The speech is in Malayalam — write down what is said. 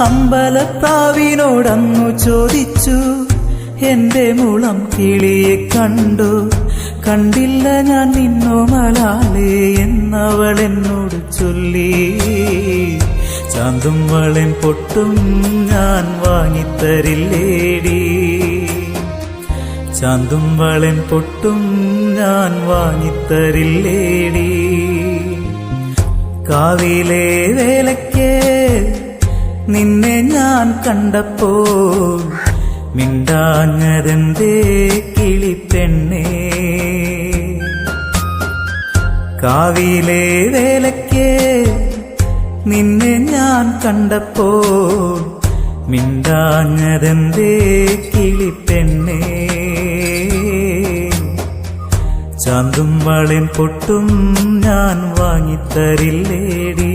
അമ്പലപ്രാവിനോടങ്ങു ചോദിച്ചു, എന്റെ മുളം കിളിയെ കണ്ടു. കണ്ടില്ല ഞാൻ നിന്നോമലാലേ എന്നവൾ എന്നോട് ചൊല്ലി. ചാന്തും വളൻ പൊട്ടും ഞാൻ വാങ്ങിത്തരില്ലേടി, ചാന്തും വളൻ പൊട്ടും ഞാൻ വാങ്ങിത്തരില്ലേടി. കാവിലെ വേലയ്ക്ക് നിന്നെ ഞാൻ കണ്ടപ്പോൾ മിണ്ടാഞ്ഞതെന്തേ കിളിപ്പെണ്ണേ. കാവിലെ വേലയ്ക്ക് നിന്നെ ഞാൻ കണ്ടപ്പോൾ മിണ്ടാഞ്ഞതെന്തേ കിളിപ്പെണ്ണേ. ചാന്തും വളൻ പൊട്ടും ഞാൻ വാങ്ങിത്തരില്ലേടി.